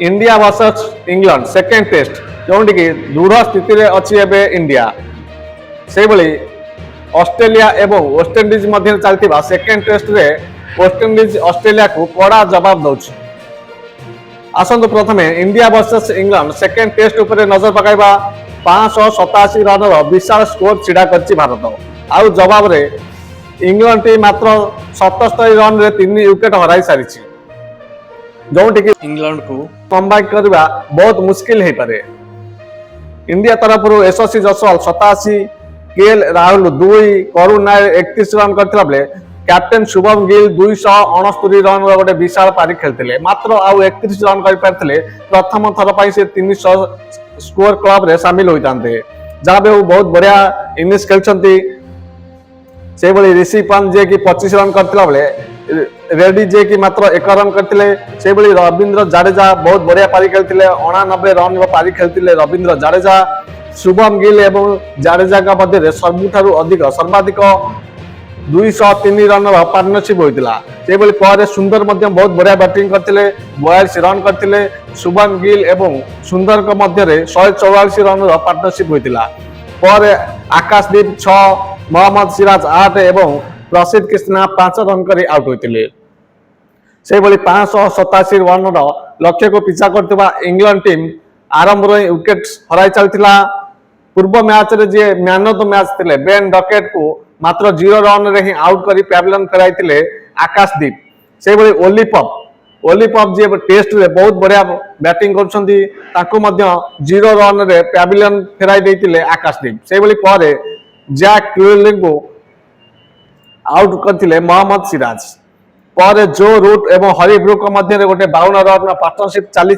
India versus England second test जोटी कि दृढ़ स्थित अच्छी एवं इंडिया से ऑस्ट्रेलिया एवं वेस्टइंडीज मध्य चलता सेकेंड टेस्ट रे वेस्टइंडीज ऑस्ट्रेलिया को कड़ा जवाब दौर। आसतु प्रथमे India versus England second test उपर नजर पकाइबा 587 रन विशाल स्कोर छिड़ा कर भारत आउ जवाब रे इंग्लैंड टीम मात्र 77 रन रे 3 विकेट हराई सारी जोटी कि इंग्लैंड को कमबैक करबा बहुत मुश्किल है पारे। इंडिया तरफ यशस्वी जसवाल 87, केएल राहुल 2, करुण नायर 31 रन करथिला बेले कैप्टेन शुभम गिल 269 रन गोटे विशाल पारी खेलते मात्र आउ 31 रन कर प्रथम थर पर से 300 स्कोर क्लब रे शामिल होते जहाँ भी बहुत बढ़िया इनिंग्स खेलते से ऋषि पंत जे कि 25 रन करथिला बेले रेड्डी जे कि मात्र 1 रन करथिले से रविंद्र जाडेजा बहुत बढ़िया पारी खेलते 89 रन पारी खेलते रविंद्र जाडेजा शुभम गिल एवं जाडेजा का मध्य सबुठारु अधिक सर्वाधिक 203 रन पार्टनरशिप होता से सुंदर बहुत बढ़िया बैटिंग करते 42 रन करते शुभम गिल एवं सुंदर मध्य 144 रन पार्टनरशिप होता पर आकाशदीप 6, मोहम्मद सिराज 8 एवं प्रसिद्ध कृष्णा 5 रन कर आउट होते से 587 रन लक्ष्य को पिछा करथिबा इंग्लैंड टीम आरंभ विकेट हराई चलता। पूर्व मैच रे जे मैन ऑफ द मैच थिले बेन डकेट को मात्र 0 रन रे ही आउट करी पैविलियन कराइथिले आकाशदीप से ओलीपप जे टेस्ट रे बहुत बढ़िया बैटिंग करछंती ताको मध्य 0 रन रे पैविलियन फेराई देथिले आकाशदीप से पर जैक क्यूलिंग को आउट करथिले मोहम्मद सिराज पर जो रूट एवं हरिब्रुक मध्य गोटे 52 रन पार्टनरशिप चली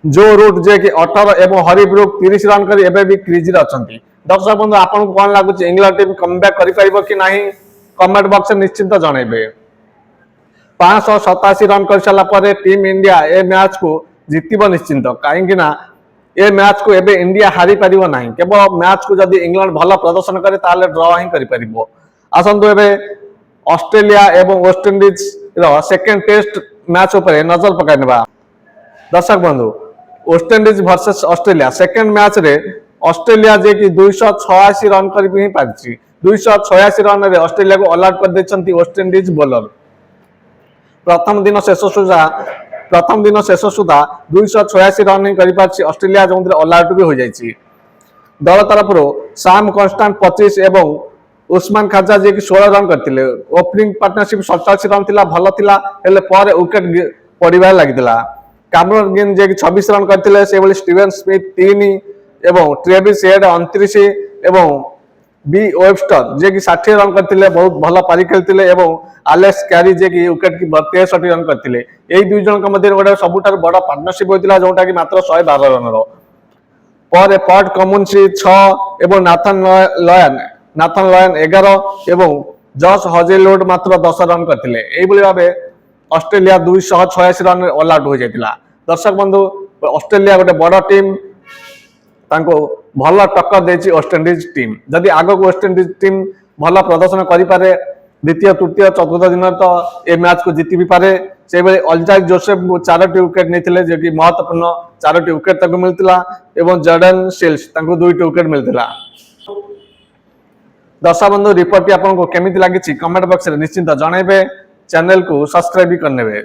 जो रूट जे कि 18 एवं हरिब्रुक 30 रन कर एबे भी क्रीज रे अछंती। दर्शक बंधु आपन को कोन लागुची इंग्लैंड टीम कमबैक करि पाइबो कि नाही कमेंट बॉक्स में निश्चिंत जणाइबे। 587 रन कर साला पर टीम इंडिया ए मैच को जीतिबो निश्चिंत काहेकि ना ए मैच को एबे इंडिया हारी पारिबो नाही केवल मैच को जदी इंग्लैंड भलो प्रदर्शन करे ताले ड्रॉ ही करि पारिबो। आसंतु एबे ऑस्ट्रेलिया एवं वेस्टइंडीज रो सेकेंड टेस्ट मैच ऊपर नजर पकाइबा। दर्शक बंधु West Indies versus Australia second match रे ऑस्ट्रेलिया जे कि 286 रन कर भी पारिछि 286 रन रे ऑस्ट्रेलिया को ऑल आउट कर देछंती वेस्टइंडीज बॉलर। प्रथम दिन शेष सुधा 286 रन ही कर पारिछि ऑस्ट्रेलिया जो ऑल आउट भी हो जाइछि। दल तरफ साम कॉन्स्टेंट 25 एवं उस्मान खाजा जे कि 16 रन करथिले ओपनिंग पार्टनरशिप 47 रन थिला भलो थिला हेले पर विकेट पड़िबार लागितला। कैमरन ग्रीन जे कि 26 रन करथिले से स्टीवन स्मिथ 3 एवं ट्रेविस हेड 29 एवं बी वेबस्टर जे कि 60 रन करथिले बहुत भलो पारी खेलथिले एवं एलेक्स कैरी जे कि विकेट की 63 रन करथिले। एई दुई जन के मध्य गोटे सबुठार बड़ पार्टनरशिप होइतिला जोटा कि मात्र 112 रन रो पर पॉट कमुन्सी 6 एवं नाथन लयन 11 एवं जॉस हजेलवुड मात्र 10 रन करथिले। एई भली भाबे ऑस्ट्रेलिया 286 रन ऑल आउट हो जाइतिला। दर्शक बंधु ऑस्ट्रेलिया गोटे बड़ टीम तांको भल टक्कर देछि वेस्टइंडीज टीम जदि आगो वेस्टइंडीज टीम भल प्रदर्शन करि पारे द्वितीय तृतीय चतुर्थ दिन तो ए मैच को जीति भी पारे से अल्जाइक जोसेफ 4टी विकेट नहीं जो कि महत्वपूर्ण 4टी विकेट तक मिलता एवं जॉर्डन सिल्स 2टी विकेट मिलता। दर्शक बंधु रिपोर्ट आपको केमिति लागिछि कमेंट बॉक्स में निश्चिंत जणाइबे चैनल को सब्सक्राइब भी करनेबे।